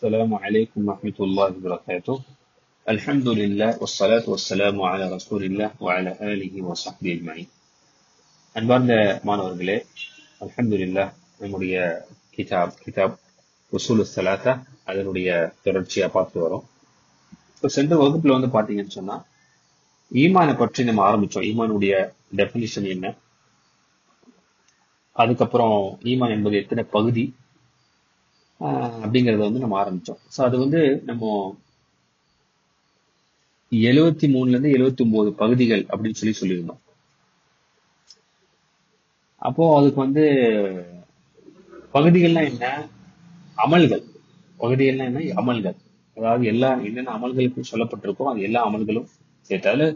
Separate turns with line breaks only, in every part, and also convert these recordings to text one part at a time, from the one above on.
السلام عليكم ورحمة الله وبركاته. الحمد لله والصلاة والسلام على رسول الله وعلى آله وصحبه أجمعين. அன்பார்ந்த மாணவர்களே, அல்ஹம்துலில்லாஹ் நம்முடைய கிதாப் உசூல் ஸலாத்தா அதனுடைய தொடர்ச்சியா பார்த்து வரோம். இப்போ சென்ற வகுப்புல பாத்தீங்கன்னு சொன்னா ஈமானை பற்றி நம்ம ஆரம்பிச்சோம். ஈமானுடைய டெபினிஷன் என்ன, அதுக்கப்புறம் ஈமான் என்பது எத்தனை பகுதி அப்படிங்கறத நம்ம ஆரம்பிச்சோம். ஸோ அது நம்ம 73 இருந்து 79 பகுதிகள் அப்படின்னு சொல்லியிருந்தோம். அப்போ அதுக்கு பகுதிகள்னா என்ன, அமல்கள். பகுதிகள்னா என்ன, அமல்கள். அதாவது என்னென்ன அமல்களுக்கு சொல்லப்பட்டிருக்கோ அது எல்லா அமல்களும் சேர்த்தால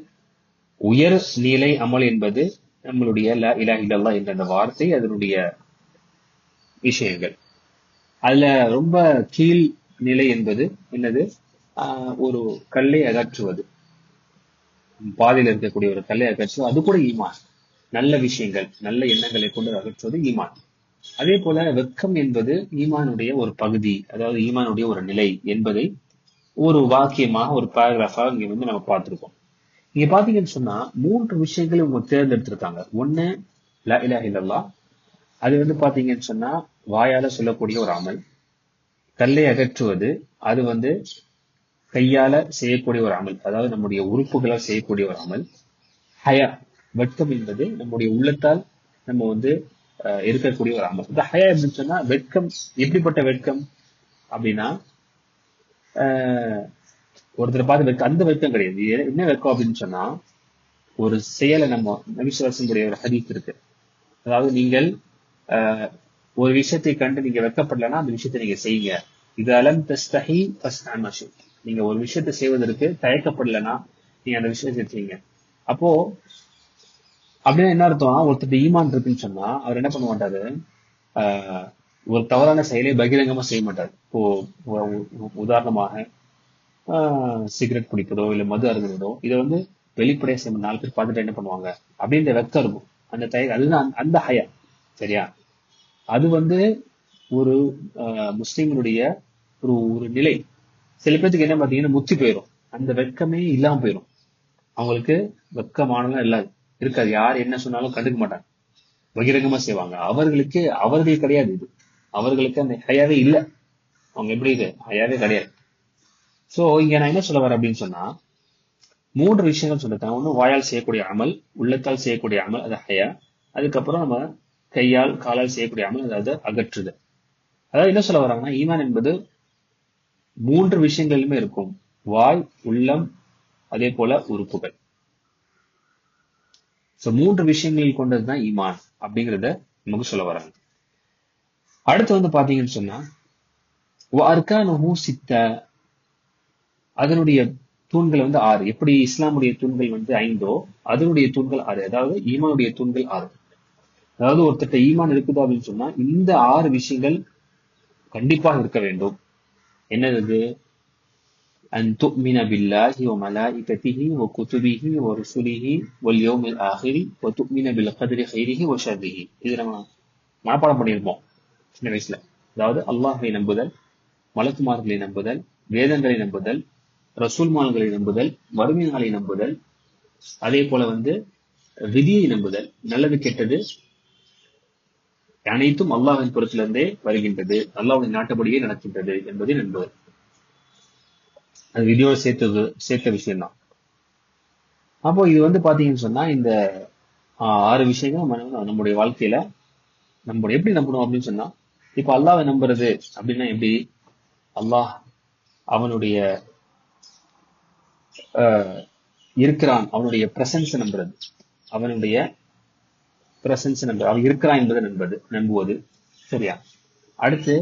உயர் நிலை அமல் என்பது நம்மளுடைய லா இலாஹ இல்லல்லாஹ் என்ற அந்த வார்த்தை, அதனுடைய விஷயங்கள். அதுல ரொம்ப கீழ் நிலை என்பது என்னது, ஒரு கல்லை அகற்றுவது, பாதையில் இருக்கக்கூடிய ஒரு கல்லை அகற்றுவது, அது கூட ஈமான். நல்ல விஷயங்கள், நல்ல எண்ணங்களை கொண்டு அகற்றுவது ஈமான். அதே போல வெட்கம் என்பது ஈமானுடைய ஒரு பகுதி, அதாவது ஈமானுடைய ஒரு நிலை என்பதை ஒரு வாக்கியமாக, ஒரு பேராகிராஃபா இங்க நம்ம பார்த்திருக்கோம். இங்க பாத்தீங்கன்னு சொன்னா 3 விஷயங்களை இவங்க தேர்ந்தெடுத்திருக்காங்க. ஒண்ணு லா இலாஹ இல்லல்லாஹ், அது பாத்தீங்கன்னு சொன்னா வாயால சொல்லக்கூடிய ஒரு அமல். கல்லை அகற்றுவது, அது கையால செய்யக்கூடிய ஒரு அமல், அதாவது நம்முடைய உறுப்புகளால் செய்யக்கூடிய ஒரு அமல். ஹயா, வெட்கம் என்பது நம்முடைய உள்ளத்தால் நம்ம இருக்கக்கூடிய ஒரு அமல். இந்த ஹயா எப்படின்னு சொன்னா, வெட்கம் எப்படிப்பட்ட வெட்கம் அப்படின்னா, ஒருத்தரை பார்த்து அந்த வெட்கம் கிடையாது. என்ன வெட்கம் அப்படின்னு சொன்னா, ஒரு செயலை நம்ம நபிசுவாசனுடைய ஒரு ஹதீஸ் இருக்கு. அதாவது நீங்கள் ஒரு விஷயத்தை கண்டு நீங்க வெட்கப்படலன்னா அந்த விஷயத்தை நீங்க செய்யுங்க. இது அலம் தஸ்தஹி ஃபஸ்அல் மஷி. நீங்க ஒரு விஷயத்தை செய்வதற்கு தயக்கப்படலன்னா நீங்க அந்த விஷயத்தை செய்யுங்க. அப்போ அப்படின்னா என்ன அர்த்தம், ஒருத்தர் ஈமான் இருக்குன்னு சொன்னா அவர் என்ன பண்ண மாட்டாரு, ஒரு தவறான செயலை பகிரங்கமா செய்ய மாட்டாரு. இப்போ உதாரணமாக சிகரெட் குடிப்பதோ இல்ல மது அருந்துவதோ, இதை வெளிப்படையா செய்ய 4 பேர் பார்த்துட்டு என்ன பண்ணுவாங்க அப்படின்ற வெக்கம் இருக்கும். அந்த அதுதான் அந்த ஹயா. சரியா? அது ஒரு முஸ்லிம்களுடைய ஒரு நிலை. சில பேருக்கு என்ன பாத்தீங்கன்னா முத்தி போயிடும், அந்த வெட்கமே இல்லாம போயிடும். அவங்களுக்கு வெட்கமானலாம் இல்லாது இருக்காது. யார் என்ன சொன்னாலும் கண்டுக்க மாட்டாங்க, பகிரங்கமா செய்வாங்க. அவர்கள் கிடையாது இது, அவர்களுக்கு அந்த ஹயாவே இல்லை. அவங்க எப்படி இது ஹயாவே கிடையாது. சோ இங்க நான் என்ன சொல்ல வரேன் அப்படின்னு சொன்னா, 3 விஷயங்கள் சொல்லிருக்கேன். ஒண்ணு வாயால் செய்யக்கூடிய அமல், உள்ளத்தால் செய்யக்கூடிய அமல், அது ஹயா. அதுக்கப்புறம் நம்ம கையால் காலால் செய்யக்கூடிய அமல், அதாவது அகற்றுதல். அதாவது என்ன சொல்ல வராங்கன்னா, ஈமான் என்பது 3 விஷயங்களிலுமே இருக்கும். வாய், உள்ளம், அதே போல உறுப்புகள். சோ 3 விஷயங்களில் கொண்டதுதான் ஈமான் அப்படிங்கறத நமக்கு சொல்ல வராங்க. அடுத்து பாத்தீங்கன்னு சொன்னா, அர்கானுஹு சித்த, அதனுடைய தூண்கள் 6. எப்படி இஸ்லாமுடைய தூண்கள் 5ஓ அதனுடைய தூண்கள் 6. அதாவது ஈமானுடைய தூண்கள் 6. அதாவது ஒருத்தட்ட ஈமான் இருக்குது அப்படின்னு சொன்னா இந்த 6 விஷயங்கள் கண்டிப்பாக இருக்க வேண்டும். என்னது? அன் துஅ்மின பில்லாஹி வ மலாயிகத்திஹி வ குதுபிஹி வ ருசுலிஹி வல் யௌமில் ஆஹிரி வ துஅ்மின பில் கத்ரி கைரிஹி வ ஷர்ரிஹி. இது நம்ம மனப்பாடம் பண்ணியிருப்போம் சின்ன வயசுல. அதாவது அல்லாஹ்வை நம்புதல், மலக்குமார்களை நம்புதல், வேதங்களை நம்புதல், ரசூல்மான்களை நம்புதல், மறுமை நாளை நம்புதல், அதே போல விதியை நம்புதல், நல்லது கெட்டது அனைத்தும் அல்லாஹ்வின் புறத்திலிருந்தே வருகின்றது, அல்லாஹ்வின் நாட்டப்படியே நடக்கின்றது என்பதை நம்புதல். அது விதியோடு சேர்த்த விஷயம்தான். அப்போ இது பாத்தீங்கன்னு சொன்னா இந்த 6 விஷயங்கள் நம்முடைய வாழ்க்கையில நம்ம எப்படி நம்பணும் அப்படின்னு சொன்னா, இப்ப அல்லாஹ்வை நம்புறது அப்படின்னா எப்படி, அல்லாஹ் அவனுடைய இருக்கிறான், அவனுடைய பிரசன்ஸ் நம்புறது, அவனுடைய பிரசன்ஸ் நம்புறது, அவன் இருக்கிறான் என்பதை நம்புவது. சரியா? அடுத்து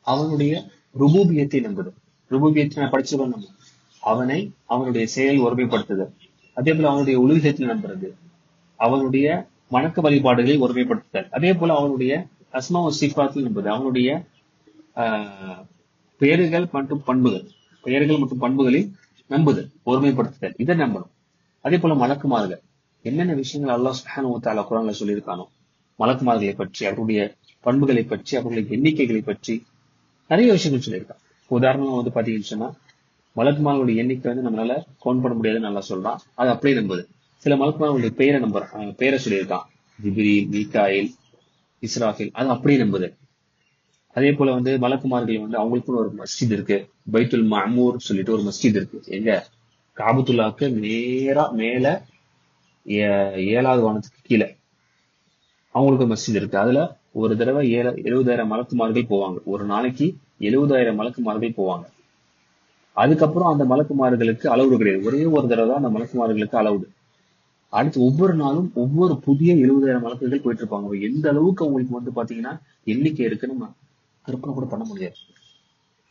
அவனுடைய ருபூபியத்தை நம்புது. ருபூபியத்தை நான் படிச்சிருக்கோம். நம்ம அவனுடைய செயல் ஒருமைப்படுத்துதல். அதே போல அவனுடைய உலகத்தில் நம்புறது, அவனுடைய வணக்க வழிபாடுகளை ஒருமைப்படுத்துதல். அதே போல அவனுடைய அஸ்மா சிஃபாத்தில் நம்புது, அவனுடைய பெயர்கள் மற்றும் பண்புகளில் நம்புதல், ஒருமைப்படுத்துதல், இதை நம்பணும். அதே போல மலக்குமார்கள், என்னென்ன விஷயங்கள் அல்லாஹ் சுப்ஹானஹு வ தஆலா குர்ஆன்ல சொல்லியிருக்கானோ மலக்குமார்களை பற்றி, அவருடைய பண்புகளை பற்றி, அவர்களுடைய எண்ணிக்கைகளை பற்றி நிறைய விஷயங்கள் சொல்லியிருக்கான். உதாரணம் வந்து பாத்தீங்கன்னு சொன்னா மலக்குமார்களுடைய எண்ணிக்கை வந்து நம்மளால கவுண்ட் பண்ண முடியாதுன்னு நல்லா சொல்றான். அது அப்படியே நம்புது. சில மலக்குமார்களுடைய பெயரை பெயரை சொல்லியிருக்கான். ஜிப்ரீல், மீகாயில், இஸ்ராஃபில், அது அப்படியே நம்புது. அதே போல வந்து மலக்குமார்கள் வந்து அவங்களுக்குன்னு ஒரு மஸ்ஜித் இருக்கு. பைத்துல் மஅமூர் சொல்லிட்டு ஒரு மஸ்ஜித் இருக்கு. எங்க? காபத்துல்லாக்கு நேரா மேல 7வது வானத்துக்கு கீழே அவங்களுக்கு ஒரு மஸ்ஜித் இருக்கு. அதுல ஒரு தடவை 70,000 மலக்குமார்கள் போவாங்க. ஒரு நாளைக்கு 70,000 மலக்குமார்கள் போவாங்க. அதுக்கப்புறம் அந்த மலக்குமார்களுக்கு அளவுடு கிடையாது. ஒரே ஒரு தடவை தான் அந்த மலக்குமார்களுக்கு அளவுடு. அடுத்து ஒவ்வொரு நாளும் ஒவ்வொரு புதிய 70,000 மலக்குகள் போயிட்டு இருப்பாங்க. எந்த அளவுக்கு அவங்களுக்கு வந்து பாத்தீங்கன்னா எண்ணிக்கை இருக்குன்னு நம்ம கற்பனை கூட பண்ண முடியாது.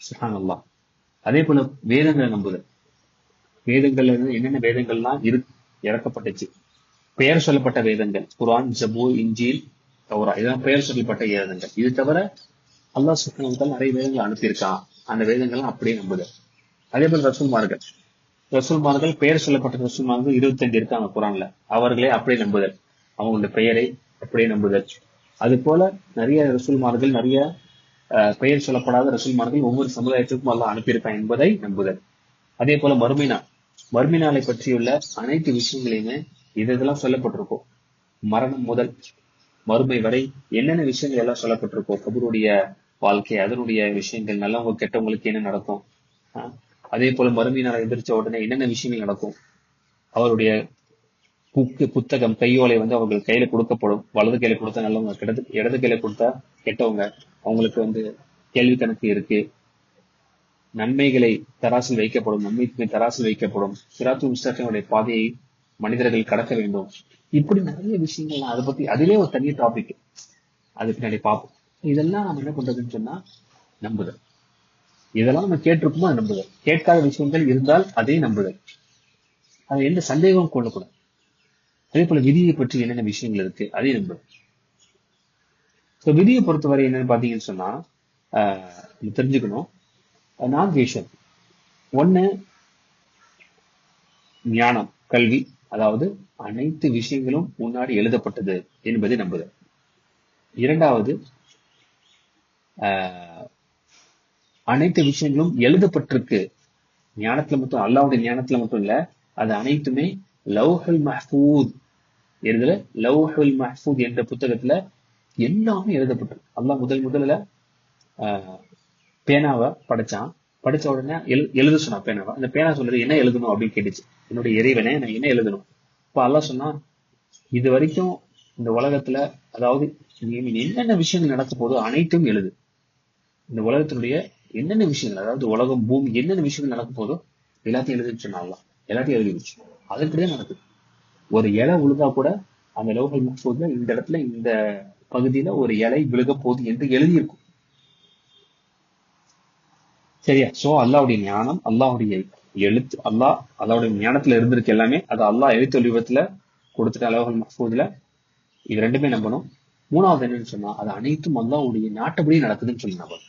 சுப்ஹானல்லாஹ். அதே போல வேதங்களை நம்புதல். வேதங்கள்ல இருந்து என்னென்ன வேதங்கள்லாம் இறக்கப்பட்டுச்சு, பெயர் சொல்லப்பட்ட வேதங்கள், குர்ஆன், ஜபூர், இன்ஜீல், தௌரா, இதெல்லாம் பெயர் சொல்லப்பட்ட வேதங்கள். இது தவிர அல்லாஹ் சுப்ஹானஹு வ தஆலா நிறைய வேதங்களை அனுப்பியிருக்கான். அந்த வேதங்கள்லாம் அப்படியே நம்புதல். அதே போல ரசூல்மார்கள் பெயர் சொல்லப்பட்ட ரசூல்மார்கள் 25 இருக்காங்க குர்ஆன்ல. அவர்களே அப்படியே நம்புதல். அவங்களுடைய பெயரை அப்படியே நம்புதல். அது போல நிறைய ரசூல்மார்கள், நிறைய பெயர் சொல்லப்படாத ரசூல்மார்கள் ஒவ்வொரு சமுதாயத்திற்கும் அல்லாஹ் அனுப்பியிருக்கான் என்பதை நம்புதல். அதே போல மறுமை நாளை பற்றியுள்ள அனைத்து விஷயங்களையுமே இதெல்லாம் சொல்லப்பட்டிருக்கும். மரணம் முதல் மறுமை வரை என்னென்ன விஷயங்கள் எல்லாம் சொல்லப்பட்டிருக்கோம். கபருடைய வாழ்க்கை, அதனுடைய விஷயங்கள், நல்லவங்க கெட்டவங்களுக்கு என்ன நடக்கும், அதே போல மறுமை நாளை எதிர்த்த உடனே என்னென்ன விஷயங்கள் நடக்கும். அவருடைய புத்தகம், கையோலை வந்து அவர்கள் கையில கொடுக்கப்படும். வலது கையில கொடுத்தா நல்லவங்க, இடது கையில கொடுத்தா கெட்டவங்க. அவங்களுக்கு வந்து கேள்வி கணக்கு இருக்கு. நன்மைகளை தராசில் வைக்கப்படும், நன்மைக்கு தராசில் வைக்கப்படும். சிராத்துல் முஸ்தகீமுடைய பாதையை மனிதர்கள் கடக்க வேண்டும். இப்படி நிறைய விஷயங்கள் அதை பத்தி அதிலே ஒரு தனி டாபிக், அது பின்னாடி பார்ப்போம். இதெல்லாம் நம்ம என்ன பண்றதுன்னு சொன்னா நம்புதல். இதெல்லாம் நம்ம கேட்டிருக்கோமோ அதை நம்புதல். கேட்காத விஷயங்கள் இருந்தால் அதே நம்புதல். அது எந்த சந்தேகமும் கொள்ளக்கூடாது. அதே போல விதியை பற்றி என்னென்ன விஷயங்கள் இருக்கு அதே நம்புதல். விதியை பொறுத்தவரை என்னன்னு பாத்தீங்கன்னு சொன்னா தெரிஞ்சுக்கணும். 4 விஷயம். ஒண்ணு ஞானம், கல்வி, அதாவது அனைத்து விஷயங்களும் முன்னாடி எழுதப்பட்டது என்பதை நம்புதல். இரண்டாவது அனைத்து விஷயங்களும் எழுதப்பட்டிருக்கு. ஞானத்துல மட்டும், அல்லாஹ்வுடைய ஞானத்துல மட்டும் இல்ல, அது அனைத்துமே லவ்ஹுல் மஹ்ஃபூஸ் எழுதல. லவ்ஹுல் மஹ்ஃபூஸ் என்ற புத்தகத்துல எல்லாமே எழுதப்பட்டிருக்கு. அல்லாஹ் முதல்ல பேனாவை படைச்சான். படிச்ச உடனே எழுத சொன்னா பேனாவை. அந்த பேனா சொல்றது என்ன எழுதணும் அப்படின்னு கேட்டுச்சு. என்னுடைய இறைவனே, நான் என்ன எழுதணும்? இப்ப அல்லாஹ் சொன்னா, இது வரைக்கும் இந்த உலகத்துல, அதாவது என்னென்ன விஷயங்கள் நடக்க போதோ அனைத்தும் எழுது. இந்த உலகத்தினுடைய என்னென்ன விஷயங்கள், அதாவது உலகம், பூமி, என்னென்ன விஷயங்கள் நடக்க போதோ எல்லாத்தையும் எழுதுன்னு சொன்னா அல்லாஹ். எல்லாத்தையும் எழுதி வச்சு அதற்குதான் நடக்குது. ஒரு இலை விழுந்தா கூட அந்த லௌஹுல் மஹ்ஃபூஸ்ல இந்த இடத்துல, இந்த பகுதியில ஒரு இலை விழுக போகுது என்று எழுதியிருக்கும். சரியா? சோ அல்லாஹ்வுடைய ஞானம், அல்லாஹ்வுடைய எழுத்து, அல்லாஹ்வுடைய ஞானத்துல இருந்திருக்கு எல்லாமே. அது அல்லாஹ் எழுத்து வடிவத்துல கொடுத்துட்டு லௌஹுல் மஹ்ஃபூஸ்ல. இது ரெண்டுமே நம்பணும். மூணாவது என்னன்னு சொன்னா, அது அனைத்தும் அல்லாஹ்வுடைய நாட்டப்படி நடக்குதுன்னு சொல்லி நம்பணும்.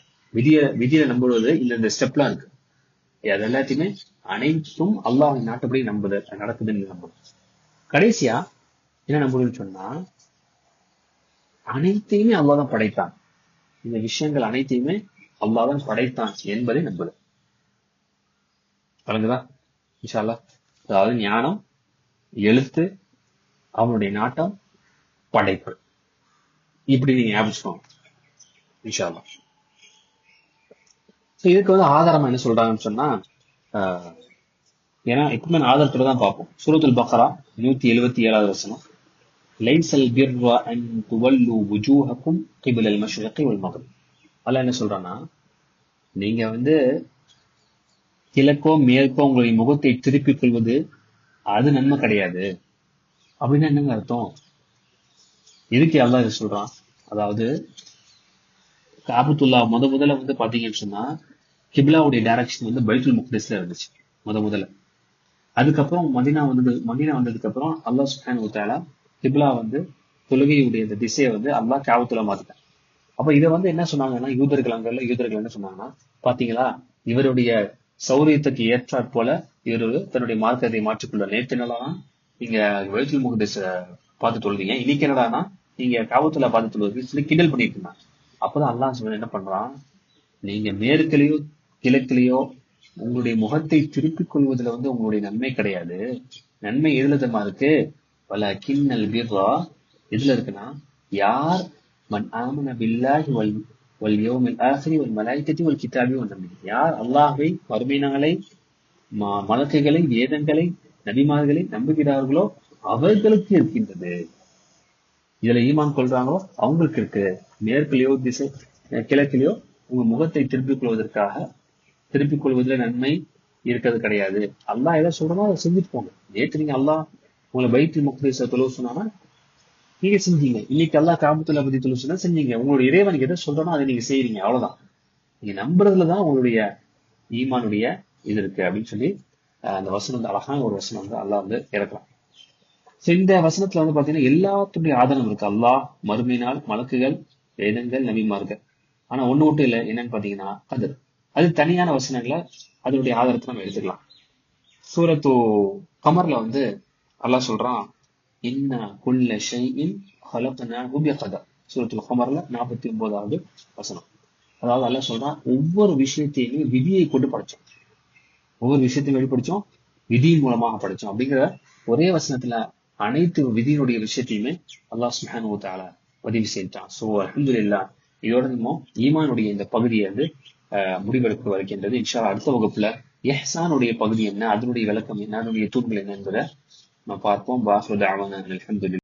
விதியை நம்புவது இந்த ஸ்டெப்லாம் இருக்கு. அது எல்லாத்தையுமே அனைத்தும் அல்லாஹ் நாட்டப்படி நடக்குதுன்னு நம்பணும். கடைசியா என்ன நம்பணும்னு சொன்னா, அனைத்தையுமே அல்லாஹ் தான் படைத்தான். இந்த விஷயங்கள் அனைத்தையுமே அல்லாஹ் தான் படைத்தான் என்பதை நம்புது. வழங்குதா இன்ஷா அல்லாஹ்? அதாவது ஞானம், எழுத்து, அவனுடைய நாட்டம், படைப்பு. இப்படி நீங்க ஞாபகம் இன்ஷா அல்லாஹ். இதுக்கு வந்து ஆதாரமா என்ன சொல்றாங்கன்னு சொன்னா, ஏன்னா எப்பவுமே நான் ஆதாரத்துல தான் பார்ப்போம். சூரத்துல் பக்ரா 177வது வசனம், லைஸல் பிர்ர அன் துவல்லு வுஜூஹக்கும் கிப்லல் மஷ்ரிகி வல் மக்ரிப். அல்லாஹ் என்ன சொல்றான்னா, நீங்க வந்து கிழக்கோ மேற்கோ உங்களுடைய முகத்தை திருப்பிக் கொள்வது அது நன்மை கிடையாது. அப்படின்னா என்னங்க அர்த்தம்? எதுக்கு அல்லாஹ் இதை சொல்றான்? அதாவது காபத்துல்லா முதல்ல வந்து பாத்தீங்கன்னு சொன்னா, கிப்லாவுடைய டைரக்ஷன் வந்து பைத்துல் முக்திஸ்ல இருந்துச்சு முதல்ல. அதுக்கப்புறம் மதீனா வந்ததுக்கு அப்புறம் அல்லாஹ் சுப்ஹானஹு வ தஆலா கிப்லா வந்து தொழுகையுடைய இந்த திசையை வந்து அல்லாஹ் காபத்துல்லா மாத்திட்டான். அப்ப இதை வந்து என்ன சொன்னாங்கன்னா, யூதர்கள் என்ன சொன்னாங்கன்னா, பாத்தீங்களா, இவருடைய சௌரியத்துக்கு ஏற்றாற் போல இவர் தன்னுடைய மார்க்கத்தை மாற்றிக்கொள்ள. நேற்று என்னடானா நீங்க பைத்துல் முக்திஸ பார்த்து தொழுவீங்க, இன்னைக்கு என்னடானா நீங்க காபத்துல்லா பார்த்து தொழுவீங்க சொல்லி கிண்டல் பண்ணிட்டு இருந்தாங்க. அப்பதான் அல்லாஹ் என்ன பண்றான், நீங்க மேற்குலயோ கிழக்கிலேயோ உங்களுடைய முகத்தை திருப்பிக் கொள்வதுல உங்களுடைய நன்மை கிடையாது. நன்மை எதுலதமா இருக்கு? பல கிண்ணல் பிர்ரா எதுல இருக்குன்னா, யார் மன் ஆமன பில்லாஹி வல் யௌமில் ஆஹிரி வல் மலாயிகத்தி வல் கிதாபி வன் நபி, யார் அல்லாஹ்வை, மறுமை நாளை, மலக்குகளை, வேதங்களை, நபிமார்களை நம்புகிறார்களோ அவர்களுக்கு இருக்கின்றது. இதுல ஈமான் கொள்றாங்களோ அவங்களுக்கு இருக்கு. மேற்கிலேயோ கிழக்கிலேயோ உங்க முகத்தை திருப்பிக் கொள்வதில் நன்மை இருக்கிறது கிடையாது. அல்லாஹ் எதை சொல்றனோ அதை செஞ்சுட்டு போங்க. நேற்று நீங்க அல்லாஹ் உங்களை பைத்துல் முக்தீஸ தொழுவ சொன்னா நீங்க செஞ்சீங்க. இன்னைக்கு அல்லாஹ் காபத்துல்லா பத்தி தொழுவ சொன்னா செஞ்சீங்க. உங்களுடைய இறைவனுக்கு எதை சொல்றனோ அதை நீங்க செய்யறீங்க, அவ்வளவுதான். நீங்க நம்புறதுலதான் உங்களுடைய ஈமானுடைய இது இருக்கு அப்படின்னு சொல்லி அந்த வசனம் அழகான ஒரு வசனம் அல்லாஹ் இறக்கலாம். இந்த வசனத்துல பாத்தீங்கன்னா எல்லாத்துடைய ஆதாரம் இருக்கு. அல்லாஹ், மறுமை நாள், மலக்குகள், வேதங்கள், நபிமார்கள். ஆனா ஒண்ணு மட்டும் இல்லை, என்னன்னு பாத்தீங்கன்னா கதிர். அது தனியான வசனங்களை அதனுடைய ஆதாரத்தை நம்ம எடுத்துக்கலாம். சூரத்து கமர்ல அல்லாஹ் சொல்றான், இன்ன குல்ல ஷைஇன் ஹலக்னாஹு பிகதர். சூரத்துல் கமர்ல 49வது வசனம். அதாவது அல்லாஹ் சொல்றான், ஒவ்வொரு விஷயத்தையுமே விதியை கொண்டு படைச்சோம். ஒவ்வொரு விஷயத்தையும் எப்படி படிச்சோம்? விதியின் மூலமாக படிச்சோம். அப்படிங்கிற ஒரே வசனத்துல அனைத்து விதியினுடைய விஷயத்தையுமே அல்லாஹ் சுப்ஹானஹு வ தஆலா பதிவு செய்தான். சோ அல்ஹம்துலில்லாஹ், இதோட நம்ம ஈமானுடைய இந்த பகுதியை முடிவெடுக்க வருகின்றது. இன்ஷா அல்லாஹ் அடுத்த வகுப்புல இஹ்சானுடைய பகுதி என்ன, அதனுடைய விளக்கம் என்ன, அதனுடைய தூண்கள் என்ன என்பதை நம்ம பார்ப்போம். பாஹ்ரு தஅவானா அல்ஹம்துலில்லாஹ்.